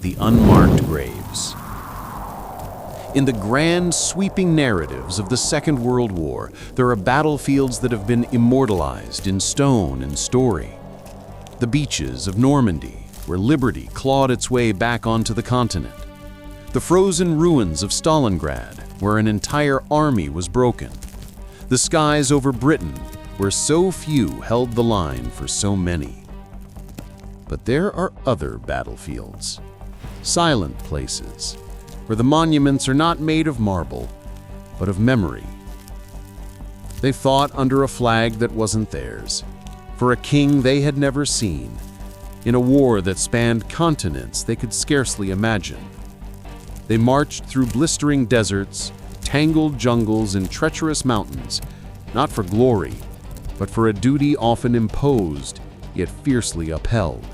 the unmarked graves. In the grand, sweeping narratives of the Second World War, there are battlefields that have been immortalized in stone and story. The beaches of Normandy, where liberty clawed its way back onto the continent. The frozen ruins of Stalingrad, where an entire army was broken. The skies over Britain, where so few held the line for so many. But there are other battlefields. Silent places, where the monuments are not made of marble, but of memory. They fought under a flag that wasn't theirs, for a king they had never seen, in a war that spanned continents they could scarcely imagine. They marched through blistering deserts, tangled jungles, and treacherous mountains, not for glory, but for a duty often imposed, yet fiercely upheld.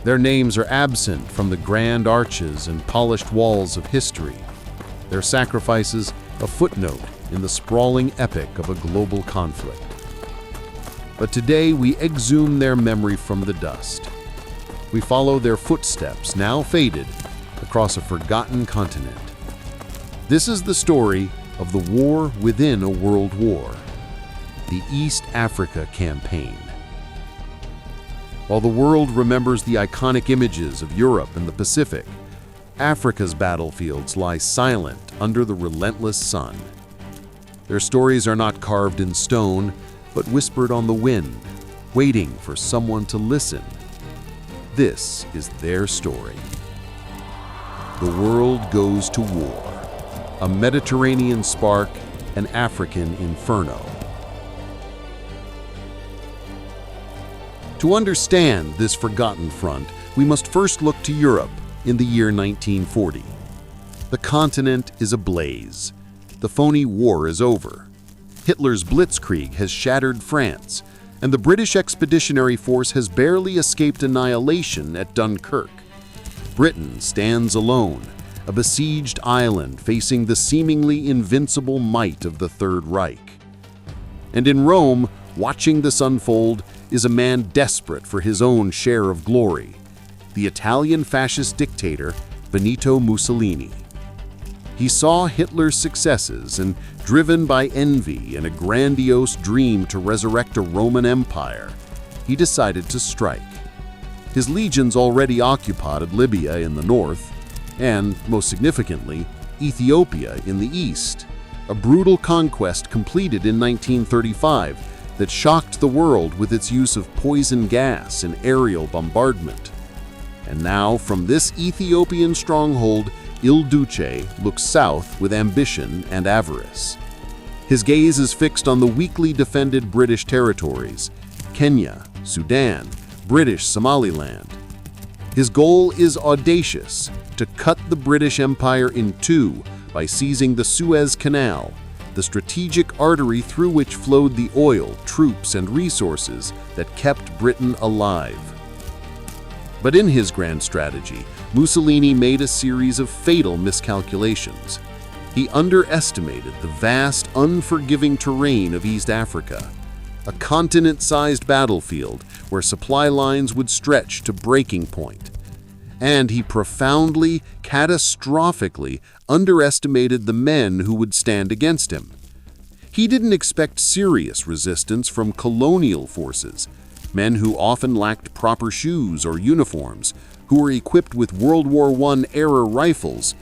Their names are absent from the grand arches and polished walls of history, their sacrifices a footnote in the sprawling epic of a global conflict. But today we exhume their memory from the dust. We follow their footsteps, now faded, across a forgotten continent. This is the story of the war within a world war, the East Africa Campaign. While the world remembers the iconic images of Europe and the Pacific, Africa's battlefields lie silent under the relentless sun. Their stories are not carved in stone, but whispered on the wind, waiting for someone to listen. This is their story. The world goes to war, a Mediterranean spark, an African inferno. To understand this forgotten front, we must first look to Europe in the year 1940. The continent is ablaze. The phony war is over. Hitler's blitzkrieg has shattered France, and the British Expeditionary Force has barely escaped annihilation at Dunkirk. Britain stands alone, a besieged island facing the seemingly invincible might of the Third Reich. And in Rome, watching this unfold, is a man desperate for his own share of glory, the Italian fascist dictator Benito Mussolini. He saw Hitler's successes and, driven by envy and a grandiose dream to resurrect a Roman Empire, he decided to strike. His legions already occupied Libya in the north and, most significantly, Ethiopia in the east, a brutal conquest completed in 1935 that shocked the world with its use of poison gas and aerial bombardment. And now, from this Ethiopian stronghold, Il Duce looks south with ambition and avarice. His gaze is fixed on the weakly defended British territories, Kenya, Sudan, British Somaliland. His goal is audacious, to cut the British Empire in two by seizing the Suez Canal, the strategic artery through which flowed the oil, troops, and resources that kept Britain alive. But in his grand strategy, Mussolini made a series of fatal miscalculations. He underestimated the vast, unforgiving terrain of East Africa, a continent-sized battlefield where supply lines would stretch to breaking point. And he profoundly, catastrophically underestimated the men who would stand against him. He didn't expect serious resistance from colonial forces, men who often lacked proper shoes or uniforms, who were equipped with World War I-era rifles,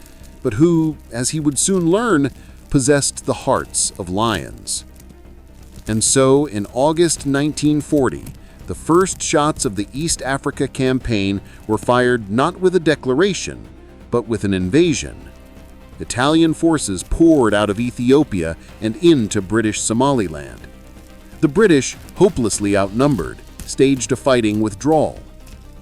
but who, as he would soon learn, possessed the hearts of lions. And so, in August 1940, the first shots of the East Africa Campaign were fired not with a declaration, but with an invasion. Italian forces poured out of Ethiopia and into British Somaliland. The British, hopelessly outnumbered, staged a fighting withdrawal.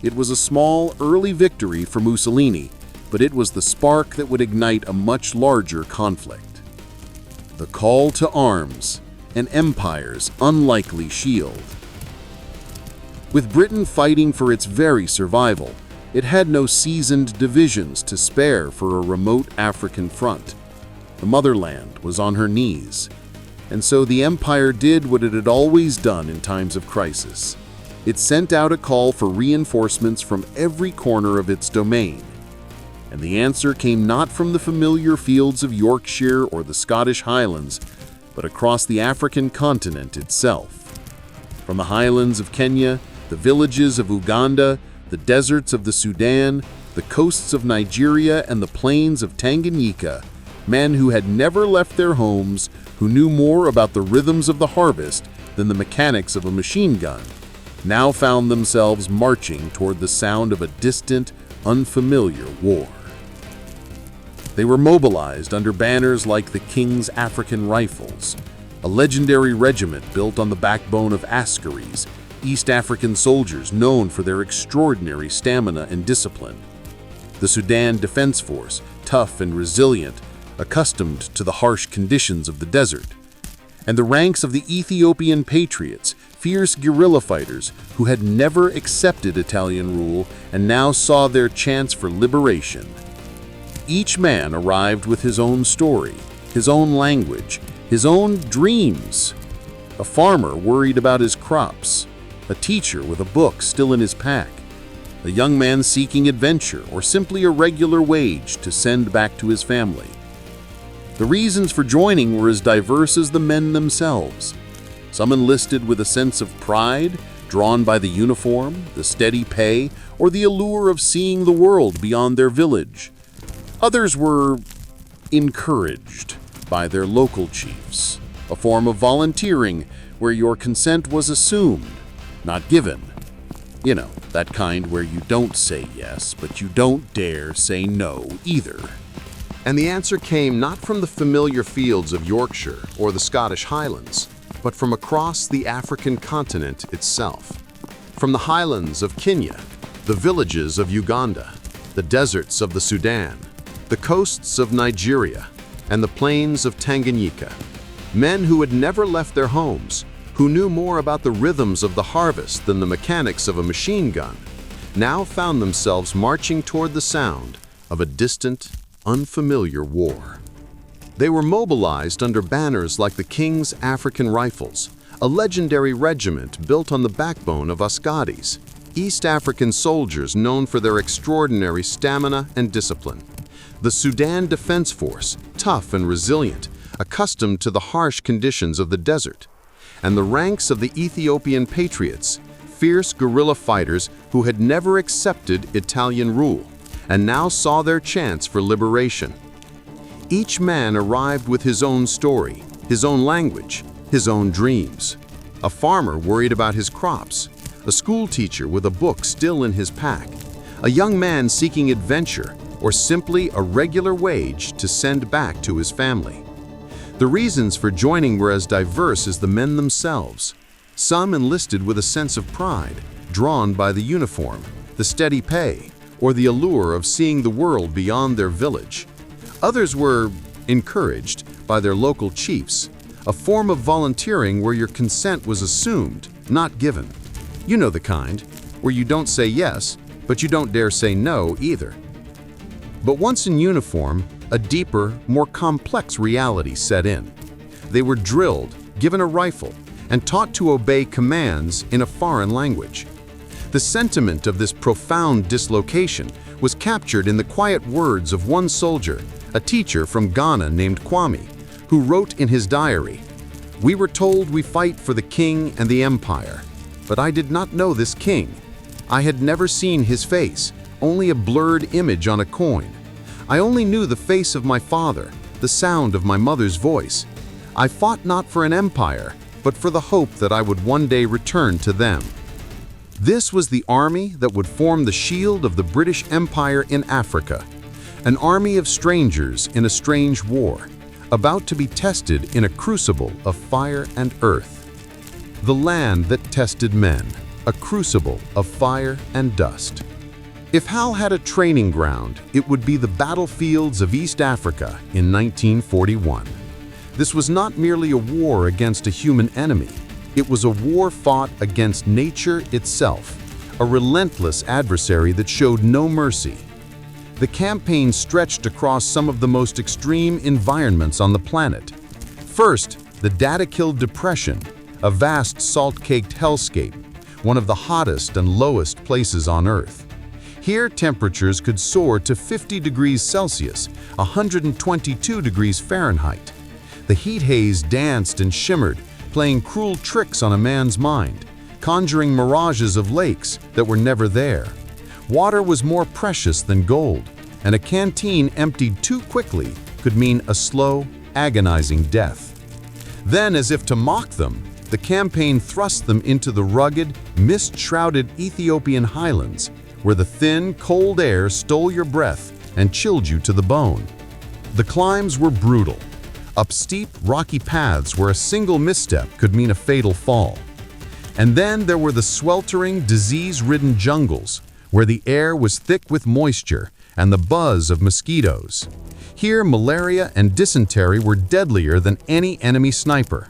It was a small, early victory for Mussolini, but it was the spark that would ignite a much larger conflict. The call to arms, an empire's unlikely shield. With Britain fighting for its very survival, it had no seasoned divisions to spare for a remote African front. The motherland was on her knees, and so the empire did what it had always done in times of crisis. It sent out a call for reinforcements from every corner of its domain. And the answer came not from the familiar fields of Yorkshire or the Scottish Highlands, but across the African continent itself. From the highlands of Kenya, the villages of Uganda, the deserts of the Sudan, the coasts of Nigeria, and the plains of Tanganyika, men who had never left their homes, who knew more about the rhythms of the harvest than the mechanics of a machine gun, now found themselves marching toward the sound of a distant, unfamiliar war. They were mobilized under banners like the King's African Rifles, a legendary regiment built on the backbone of Askaris, East African soldiers known for their extraordinary stamina and discipline. The Sudan Defense Force, tough and resilient, accustomed to the harsh conditions of the desert. And the ranks of the Ethiopian Patriots, fierce guerrilla fighters who had never accepted Italian rule and now saw their chance for liberation. Each man arrived with his own story, his own language, his own dreams. A farmer worried about his crops, a teacher with a book still in his pack, a young man seeking adventure or simply a regular wage to send back to his family. The reasons for joining were as diverse as the men themselves. Some enlisted with a sense of pride, drawn by the uniform, the steady pay, or the allure of seeing the world beyond their village. Others were encouraged by their local chiefs, a form of volunteering where your consent was assumed, not given. You know, that kind where you don't say yes, but you don't dare say no either. And the answer came not from the familiar fields of Yorkshire or the Scottish Highlands, but from across the African continent itself. From the highlands of Kenya, the villages of Uganda, the deserts of the Sudan, the coasts of Nigeria, and the plains of Tanganyika. Men who had never left their homes, who knew more about the rhythms of the harvest than the mechanics of a machine gun, now found themselves marching toward the sound of a distant, unfamiliar war. They were mobilized under banners like the King's African Rifles, a legendary regiment built on the backbone of Askaris, East African soldiers known for their extraordinary stamina and discipline. The Sudan Defense Force, tough and resilient, accustomed to the harsh conditions of the desert. And the ranks of the Ethiopian Patriots, fierce guerrilla fighters who had never accepted Italian rule and now saw their chance for liberation. Each man arrived with his own story, his own language, his own dreams. A farmer worried about his crops, a school teacher with a book still in his pack, a young man seeking adventure, or simply a regular wage to send back to his family. The reasons for joining were as diverse as the men themselves. Some enlisted with a sense of pride, drawn by the uniform, the steady pay, or the allure of seeing the world beyond their village. Others were encouraged by their local chiefs, a form of volunteering where your consent was assumed, not given. You know the kind, where you don't say yes, but you don't dare say no either. But once in uniform, a deeper, more complex reality set in. They were drilled, given a rifle, and taught to obey commands in a foreign language. The sentiment of this profound dislocation was captured in the quiet words of one soldier, a teacher from Ghana named Kwame, who wrote in his diary, "We were told we fight for the king and the empire, but I did not know this king. I had never seen his face, only a blurred image on a coin. I only knew the face of my father, the sound of my mother's voice. I fought not for an empire, but for the hope that I would one day return to them." This was the army that would form the shield of the British Empire in Africa, an army of strangers in a strange war, about to be tested in a crucible of fire and earth. The land that tested men, a crucible of fire and dust. If Hal had a training ground, it would be the battlefields of East Africa in 1941. This was not merely a war against a human enemy. It was a war fought against nature itself, a relentless adversary that showed no mercy. The campaign stretched across some of the most extreme environments on the planet. First, the Data-Killed Depression, a vast salt-caked hellscape, one of the hottest and lowest places on Earth. Here, temperatures could soar to 50 degrees Celsius, 122 degrees Fahrenheit. The heat haze danced and shimmered, playing cruel tricks on a man's mind, conjuring mirages of lakes that were never there. Water was more precious than gold, and a canteen emptied too quickly could mean a slow, agonizing death. Then, as if to mock them, the campaign thrust them into the rugged, mist-shrouded Ethiopian highlands, where the thin, cold air stole your breath and chilled you to the bone. The climbs were brutal, up steep, rocky paths where a single misstep could mean a fatal fall. And then there were the sweltering, disease-ridden jungles, where the air was thick with moisture and the buzz of mosquitoes. Here, malaria and dysentery were deadlier than any enemy sniper.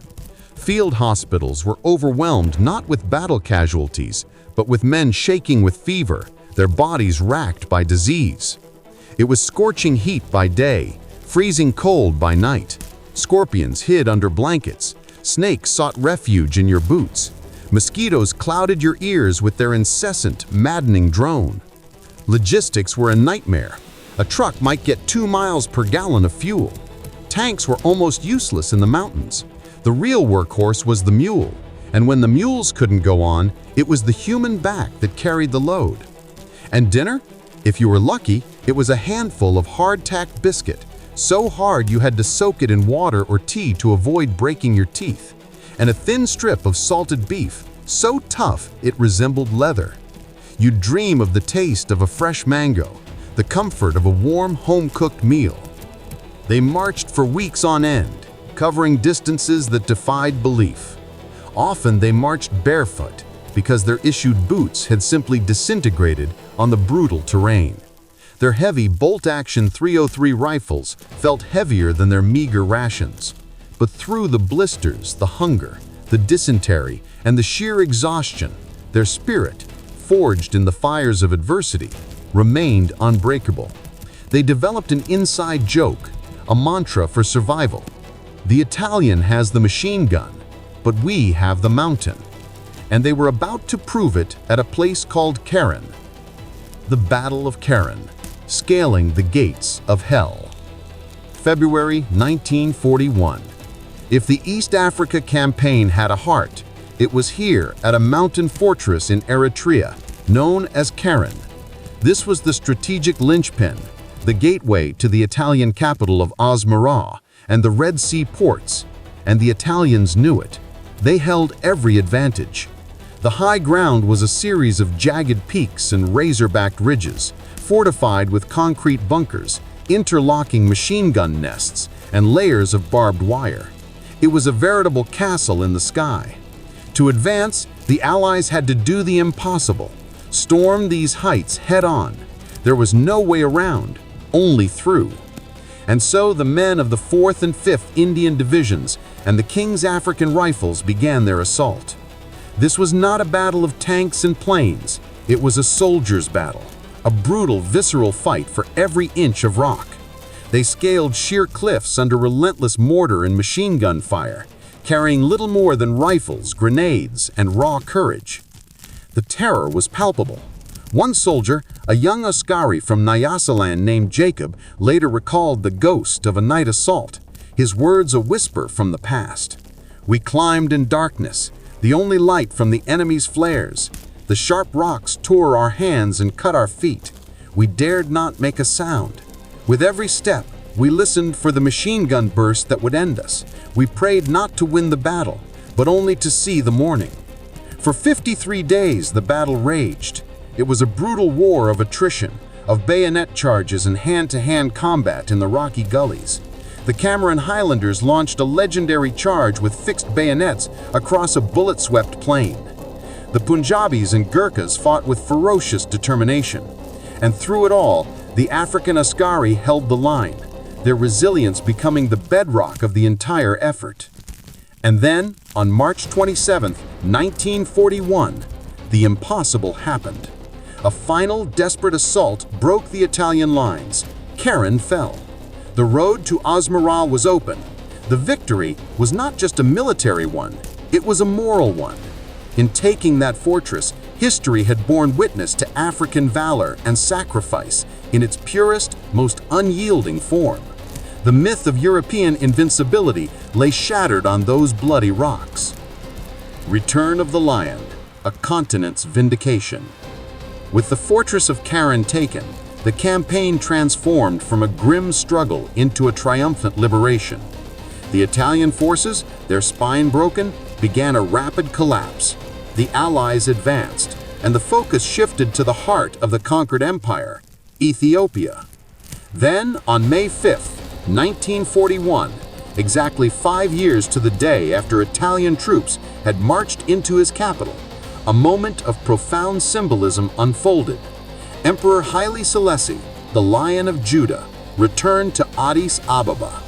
Field hospitals were overwhelmed not with battle casualties, but with men shaking with fever, their bodies racked by disease. It was scorching heat by day, freezing cold by night. Scorpions hid under blankets. Snakes sought refuge in your boots. Mosquitoes clouded your ears with their incessant, maddening drone. Logistics were a nightmare. A truck might get 2 miles per gallon of fuel. Tanks were almost useless in the mountains. The real workhorse was the mule, and when the mules couldn't go on, it was the human back that carried the load. And dinner? If you were lucky, it was a handful of hardtack biscuit, so hard you had to soak it in water or tea to avoid breaking your teeth, and a thin strip of salted beef, so tough it resembled leather. You'd dream of the taste of a fresh mango, the comfort of a warm, home-cooked meal. They marched for weeks on end, covering distances that defied belief. Often they marched barefoot because their issued boots had simply disintegrated on the brutal terrain. Their heavy bolt-action .303 rifles felt heavier than their meager rations. But through the blisters, the hunger, the dysentery, and the sheer exhaustion, their spirit, forged in the fires of adversity, remained unbreakable. They developed an inside joke, a mantra for survival. The Italian has the machine gun, but we have the mountain. And they were about to prove it at a place called Keren. The Battle of Keren, scaling the gates of hell. February 1941. If the East Africa campaign had a heart, it was here at a mountain fortress in Eritrea, known as Keren. This was the strategic linchpin, the gateway to the Italian capital of Asmara and the Red Sea ports, and the Italians knew it. They held every advantage. The high ground was a series of jagged peaks and razor-backed ridges, fortified with concrete bunkers, interlocking machine gun nests, and layers of barbed wire. It was a veritable castle in the sky. To advance, the Allies had to do the impossible, storm these heights head-on. There was no way around, only through. And so the men of the 4th and 5th Indian Divisions and the King's African Rifles began their assault. This was not a battle of tanks and planes. It was a soldier's battle, a brutal, visceral fight for every inch of rock. They scaled sheer cliffs under relentless mortar and machine gun fire, carrying little more than rifles, grenades, and raw courage. The terror was palpable. One soldier, a young Askari from Nyasaland named Jacob, later recalled the ghost of a night assault, his words a whisper from the past. We climbed in darkness, the only light from the enemy's flares. The sharp rocks tore our hands and cut our feet. We dared not make a sound. With every step, we listened for the machine gun burst that would end us. We prayed not to win the battle, but only to see the morning. For 53 days, the battle raged. It was a brutal war of attrition, of bayonet charges and hand-to-hand combat in the rocky gullies. The Cameron Highlanders launched a legendary charge with fixed bayonets across a bullet-swept plain. The Punjabis and Gurkhas fought with ferocious determination. And through it all, the African Askari held the line, their resilience becoming the bedrock of the entire effort. And then, on March 27, 1941, the impossible happened. A final, desperate assault broke the Italian lines. Keren fell. The road to Asmara was open. The victory was not just a military one, it was a moral one. In taking that fortress, history had borne witness to African valor and sacrifice in its purest, most unyielding form. The myth of European invincibility lay shattered on those bloody rocks. Return of the Lion, a continent's vindication. With the fortress of Karen taken, the campaign transformed from a grim struggle into a triumphant liberation. The Italian forces, their spine broken, began a rapid collapse. The Allies advanced, and the focus shifted to the heart of the conquered empire, Ethiopia. Then, on May 5, 1941, exactly 5 years to the day after Italian troops had marched into his capital, a moment of profound symbolism unfolded. Emperor Haile Selassie, the Lion of Judah, returned to Addis Ababa.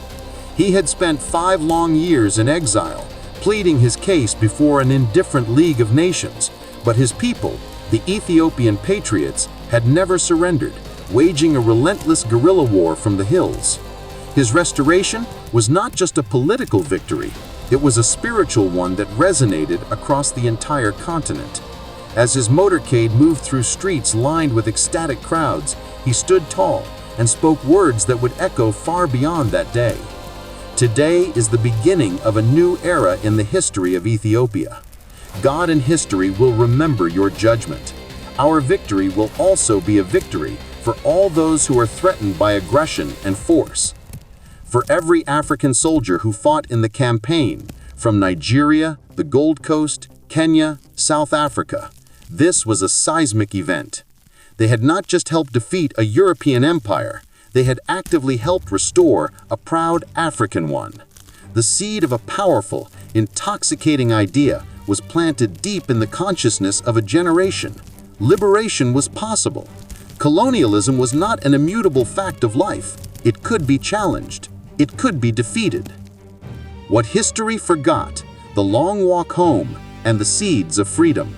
He had spent 5 long years in exile, pleading his case before an indifferent League of Nations, but his people, the Ethiopian Patriots, had never surrendered, waging a relentless guerrilla war from the hills. His restoration was not just a political victory, it was a spiritual one that resonated across the entire continent. As his motorcade moved through streets lined with ecstatic crowds, he stood tall and spoke words that would echo far beyond that day. Today is the beginning of a new era in the history of Ethiopia. God and history will remember your judgment. Our victory will also be a victory for all those who are threatened by aggression and force. For every African soldier who fought in the campaign, from Nigeria, the Gold Coast, Kenya, South Africa, this was a seismic event. They had not just helped defeat a European empire, they had actively helped restore a proud African one. The seed of a powerful, intoxicating idea was planted deep in the consciousness of a generation. Liberation was possible. Colonialism was not an immutable fact of life. It could be challenged. It could be defeated. What history forgot, the long walk home, and the seeds of freedom.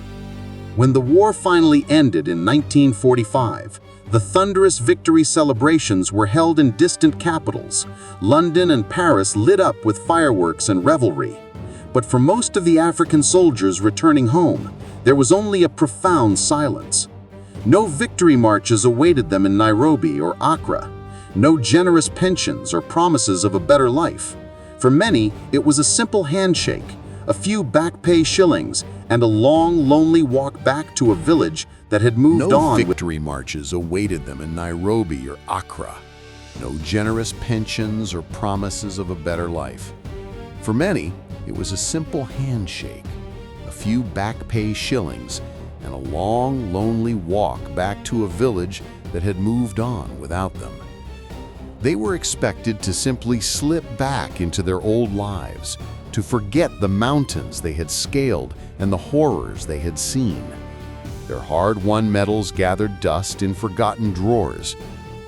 When the war finally ended in 1945, the thunderous victory celebrations were held in distant capitals. London and Paris lit up with fireworks and revelry. But for most of the African soldiers returning home, there was only a profound silence. No victory marches awaited them in Nairobi or Accra. No generous pensions or promises of a better life. For many, it was a simple handshake, a few back pay shillings, and a long, lonely walk back to a village that had moved on. No victory marches awaited them in Nairobi or Accra. No generous pensions or promises of a better life. For many, it was a simple handshake, a few back pay shillings, and a long, lonely walk back to a village that had moved on without them. They were expected to simply slip back into their old lives, to forget the mountains they had scaled and the horrors they had seen. Their hard-won medals gathered dust in forgotten drawers.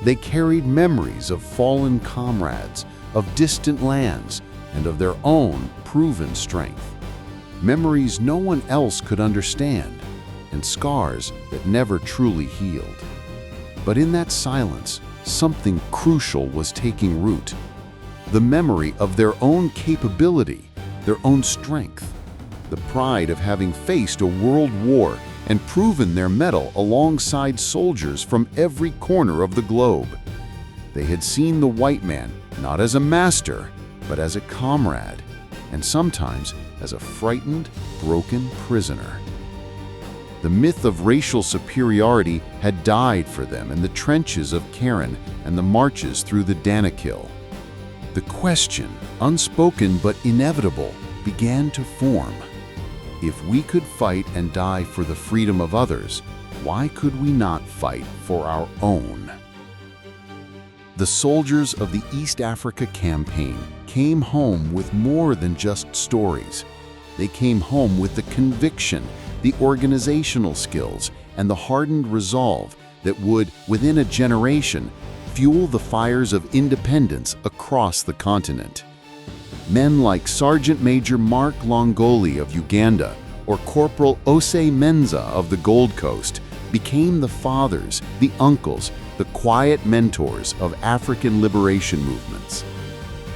They carried memories of fallen comrades, of distant lands, and of their own proven strength. Memories no one else could understand, and scars that never truly healed. But in that silence, something crucial was taking root. The memory of their own capability, their own strength, the pride of having faced a world war and proven their mettle alongside soldiers from every corner of the globe. They had seen the white man not as a master, but as a comrade, and sometimes as a frightened, broken prisoner. The myth of racial superiority had died for them in the trenches of Karen and the marches through the Danakil. The question, unspoken but inevitable, began to form. If we could fight and die for the freedom of others, why could we not fight for our own? The soldiers of the East Africa Campaign came home with more than just stories. They came home with the conviction, the organizational skills, and the hardened resolve that would, within a generation, fuel the fires of independence across the continent. Men like Sergeant Major Mark Longoli of Uganda or Corporal Osei Menza of the Gold Coast became the fathers, the uncles, the quiet mentors of African liberation movements.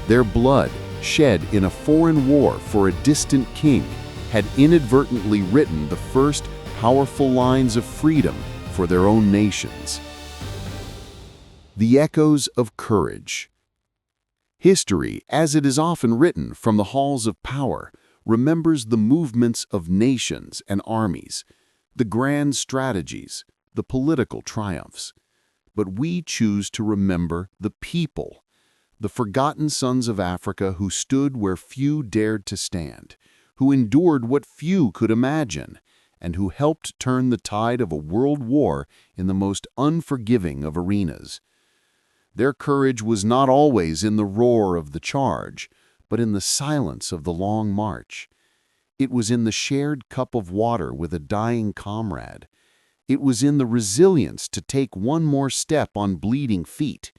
Their blood, shed in a foreign war for a distant king, had inadvertently written the first powerful lines of freedom for their own nations. The echoes of courage. History, as it is often written from the halls of power, remembers the movements of nations and armies, the grand strategies, the political triumphs. But we choose to remember the people, the forgotten sons of Africa who stood where few dared to stand, who endured what few could imagine, and who helped turn the tide of a world war in the most unforgiving of arenas. Their courage was not always in the roar of the charge, but in the silence of the long march. It was in the shared cup of water with a dying comrade. It was in the resilience to take one more step on bleeding feet.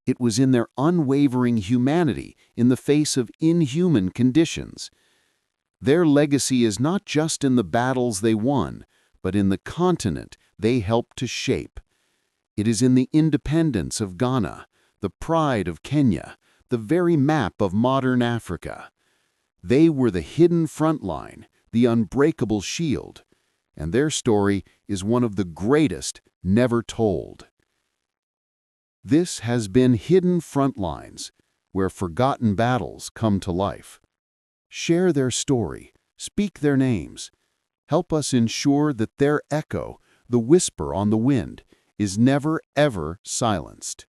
It was in their unwavering humanity in the face of inhuman conditions. Their legacy is not just in the battles they won, but in the continent they helped to shape. It is in the independence of Ghana, the pride of Kenya, the very map of modern Africa. They were the hidden front line, the unbreakable shield, and their story is one of the greatest never told. This has been Hidden Frontlines, where forgotten battles come to life. Share their story, speak their names. Help us ensure that their echo, the whisper on the wind, is never, ever silenced.